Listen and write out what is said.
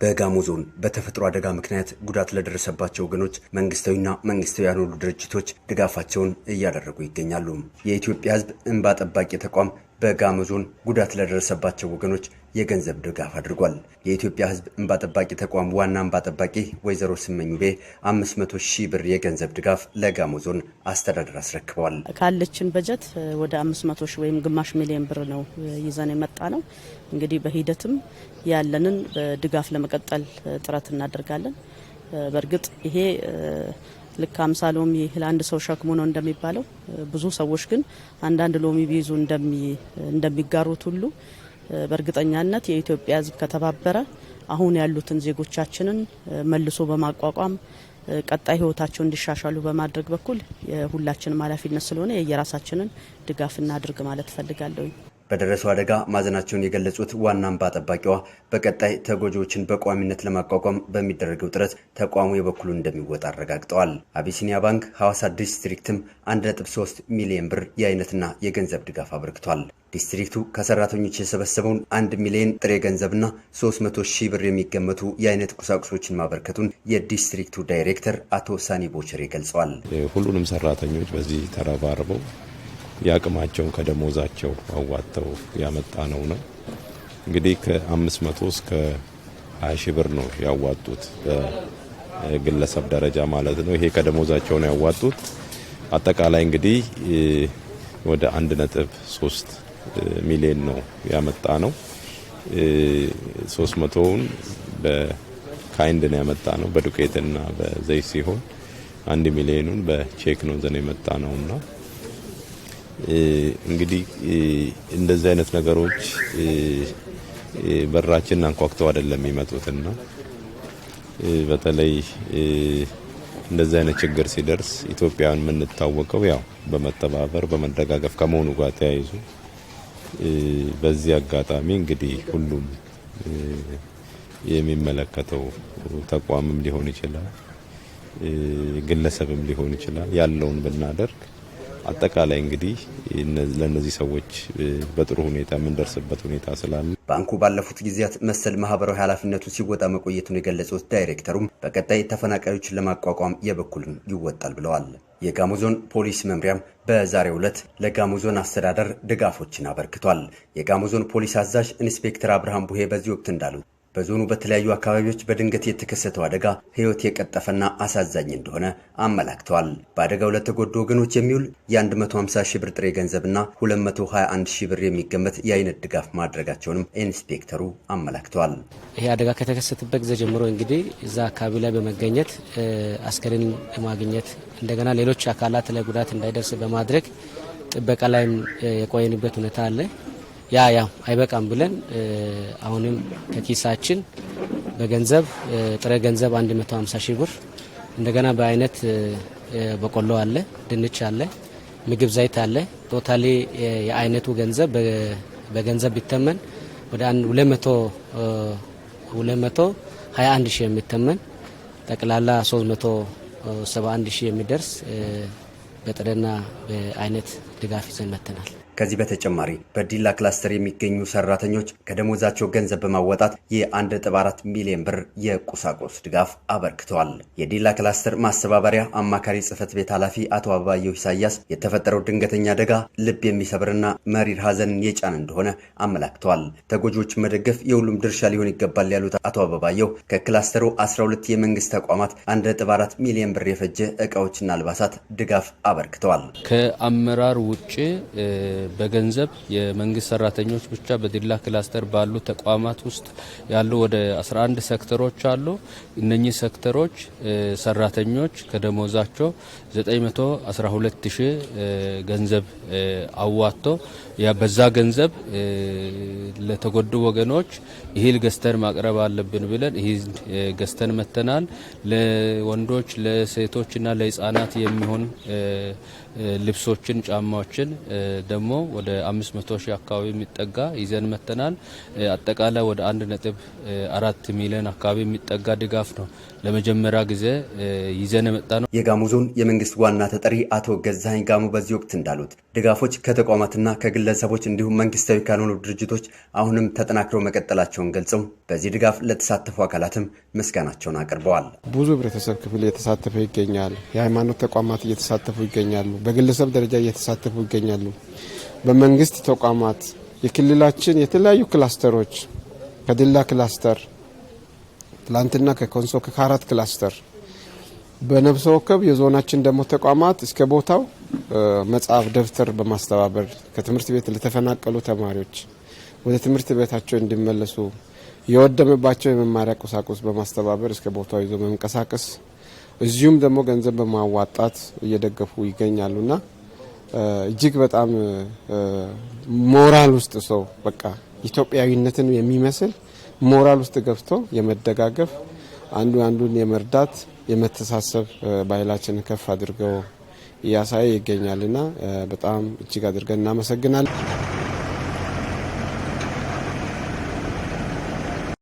በጋሞ ዞን በተፈጥሮ አደጋ ምክንያት ጉዳት ለደረሰባቸው ወገኖች መንግስታዊና መንግስታዊ ያልሆኑ ድርጅቶች ድጋፋቸውን እያደረጉ ይገኛሉ። የኢትዮጵያ ሕዝብ እንባ ጠባቂ ተቋም በጋሞ ዞን ጉዳት ለደረሰባቸው ወገኖች የገንዘብ ድጋፍ አድርጓል። የኢትዮጵያ ሕዝብ እንባ ጠባቂ ተቋም ዋና እንባ ጠባቂ ወይዘሮ ስመኙቤ 500,000 ብር የገንዘብ ድጋፍ ለጋሞ ዞን አስተዳደር አስረክበዋል። ካለችን በጀት ወደ 500,000 ወይም ግማሽ ሚሊዮን ብር ነው ይዘን የመጣ ነው። እንግዲህ በሂደትም ያለንን ድጋፍ ለመቀጠል ጥረት እናደርጋለን። በእርግጥ ይሄ ልክ 50 ሎሚ ለአንድ ሰው ሸክሙ ነው እንደሚባለው ብዙ ሰዎች ግን አንዳንድ ሎሚ ቢይዙ እንደሚጋሩት ሁሉ በእርግጠኛነት የኢትዮጵያ ሕዝብ ከተባበረ አሁን ያሉትን ዜጎቻችንን መልሶ በማቋቋም ቀጣይ ህይወታቸው እንዲሻሻሉ በማድረግ በኩል የሁላችንም ኃላፊነት ስለሆነ የየራሳችንን ድጋፍ እናድርግ ማለት ፈልጋለሁ። በደረሰው አደጋ ማዘናቸውን የገለጹት ዋና እንባ ጠባቂዋ በቀጣይ ተጎጂዎችን በቋሚነት ለማቋቋም በሚደረገው ጥረት ተቋሙ የበኩሉን እንደሚወጣ አረጋግጠዋል። አቢሲኒያ ባንክ ሐዋሳ ዲስትሪክትም 1.3 ሚሊዮን ብር የአይነትና የገንዘብ ድጋፍ አበርክቷል። ዲስትሪክቱ ከሰራተኞች የሰበሰበውን 1 ሚሊዮን ጥሬ ገንዘብና 300,000 ብር የሚገመቱ የአይነት ቁሳቁሶችን ማበርከቱን የዲስትሪክቱ ዳይሬክተር አቶ ሳኒ ቦቸሬ ገልጸዋል። ሁሉንም ሰራተኞች በዚህ ተረባርበው ያቅማቸውን ከደሞዛቸው አዋጥተው ያመጣ ነው። እንግዲህ ከ500 እስከ 20,000 ብር ነው ያዋጡት በግለሰብ ደረጃ ማለት ነው። ይሄ ከደሞዛቸው ነው ያዋጡት። አጠቃላይ እንግዲህ ወደ 1.3 ሚሊዮን ነው ያመጣ ነው። 300ውን በካይንድ ነው ያመጣ ነው በዱቄትና በዘይት ሲሆን 1 ሚሊዮኑን በቼክ ነው ዘን የመጣ ነውና እንግዲህ እንደዚህ አይነት ነገሮች በራችን አንኳኩተው አይደለም የሚመጡትና በተለይ እንደዚህ አይነት ችግር ሲደርስ ኢትዮጵያውያን የምንታወቀው ያው በመተባበር በመደጋገፍ ከመሆኑ ጋር ተያይዞ በዚህ አጋጣሚ እንግዲህ ሁሉም የሚመለከተው ተቋምም ሊሆን ይችላል ግለሰብም ሊሆን ይችላል ያለውን ብናደርግ አጠቃላይ እንግዲህ ለነዚህ ሰዎች በጥሩ ሁኔታ የምንደርስበት ሁኔታ ስላለ ባንኩ ባለፉት ጊዜያት መሰል ማህበራዊ ኃላፊነቱን ሲወጣ መቆየቱን የገለጹት ዳይሬክተሩም በቀጣይ ተፈናቃዮችን ለማቋቋም የበኩሉን ይወጣል ብለዋል። የጋሞ ዞን ፖሊስ መምሪያም በዛሬው ዕለት ለጋሞ ዞን አስተዳደር ድጋፎችን አበርክቷል። የጋሞ ዞን ፖሊስ አዛዥ ኢንስፔክተር አብርሃም ቡሄ በዚህ ወቅት እንዳሉት በዞኑ በተለያዩ አካባቢዎች በድንገት የተከሰተው አደጋ ህይወት የቀጠፈና አሳዛኝ እንደሆነ አመላክተዋል። በአደጋው ለተጎዱ ወገኖች የሚውል የ150,000 ብር ጥሬ ገንዘብና 221,000 ብር የሚገመት የአይነት ድጋፍ ማድረጋቸውንም ኢንስፔክተሩ አመላክተዋል። ይሄ አደጋ ከተከሰተበት ጊዜ ጀምሮ እንግዲህ እዛ አካባቢ ላይ በመገኘት አስከሬን ማግኘት እንደገና ሌሎች አካላት ላይ ጉዳት እንዳይደርስ በማድረግ ጥበቃ ላይ የቆየንበት ሁኔታ አለ። ያ አይበቃም ብለን አሁንም ከኪሳችን በገንዘብ ጥሬ ገንዘብ 150,000 ብር እንደገና በአይነት በቆሎ አለ፣ ድንች አለ፣ ምግብ ዘይት አለ። ቶታሊ የአይነቱ ገንዘብ በገንዘብ ቢተመን ወደ 221,000 የሚተመን ጠቅላላ 371,000 የሚደርስ በጥሬና በአይነት ድጋፍ ይዘን መጥተናል። ከዚህ በተጨማሪ በዲላ ክላስተር የሚገኙ ሰራተኞች ከደሞዛቸው ገንዘብ በማወጣት የ1.4 ሚሊዮን ብር የቁሳቁስ ድጋፍ አበርክተዋል። የዲላ ክላስተር ማስተባበሪያ አማካሪ ጽህፈት ቤት ኃላፊ አቶ አበባየሁ ኢሳያስ የተፈጠረው ድንገተኛ አደጋ ልብ የሚሰብርና መሪር ሀዘንን የጫነ እንደሆነ አመላክተዋል። ተጎጂዎች መደገፍ የሁሉም ድርሻ ሊሆን ይገባል ያሉት አቶ አበባየሁ ከክላስተሩ 12 የመንግስት ተቋማት 1.4 ሚሊዮን ብር የፈጀ እቃዎችና አልባሳት ድጋፍ አበርክተዋል። ከአመራር ውጭ በገንዘብ የመንግስት ሰራተኞች ብቻ በዲላ ክላስተር ባሉ ተቋማት ውስጥ ያሉ ወደ 11 ሴክተሮች አሉ። እነኚህ ሴክተሮች ሰራተኞች ከደሞዛቸው 912,000 ገንዘብ አዋጥቶ በዛ ገንዘብ ለተጎዱ ወገኖች እህል ገዝተን ማቅረብ አለብን ብለን እህል ገዝተን መተናል። ለወንዶች ለሴቶችና ለህፃናት የሚሆን ልብሶችን ጫማዎችን ደግሞ ወደ 500,000 አካባቢ የሚጠጋ ይዘን መተናል። አጠቃላይ ወደ 1.4 ሚሊዮን አካባቢ የሚጠጋ ድጋፍ ነው ለመጀመሪያ ጊዜ ይዘን መጣ ነው። የጋሞ ዞን የመንግስት ዋና ተጠሪ አቶ ገዛኸኝ ጋሞ በዚህ ወቅት እንዳሉት ድጋፎች ከተቋማትና ከግለሰቦች እንዲሁም መንግስታዊ ካልሆኑ ድርጅቶች አሁንም ተጠናክረው መቀጠላቸውን ገልጸው በዚህ ድጋፍ ለተሳተፉ አካላትም ምስጋናቸውን አቅርበዋል። ብዙ ህብረተሰብ ክፍል እየተሳተፈ ይገኛል። የሃይማኖት ተቋማት እየተሳተፉ ይገኛሉ። በግለሰብ ደረጃ እየተሳተፉ ይገኛሉ። በመንግስት ተቋማት የክልላችን የተለያዩ ክላስተሮች ከዲላ ክላስተር ትላንትና ከኮንሶ ከካራት ክላስተር በነፍስ ወከፍ የዞናችን ደግሞ ተቋማት እስከ ቦታው መጽሐፍ ደብተር በማስተባበር ከትምህርት ቤት ለተፈናቀሉ ተማሪዎች ወደ ትምህርት ቤታቸው እንዲመለሱ የወደመባቸው የመማሪያ ቁሳቁስ በማስተባበር እስከ ቦታው ይዞ መንቀሳቀስ እዚሁም ደግሞ ገንዘብ በማዋጣት እየደገፉ ይገኛሉና እጅግ በጣም ሞራል ውስጥ ሰው በቃ ኢትዮጵያዊነትን የሚመስል ሞራል ውስጥ ገብቶ የመደጋገፍ አንዱን የመርዳት የመተሳሰብ ባህላችን ከፍ አድርገው እያሳየ ይገኛልና በጣም እጅግ አድርገን እናመሰግናለን።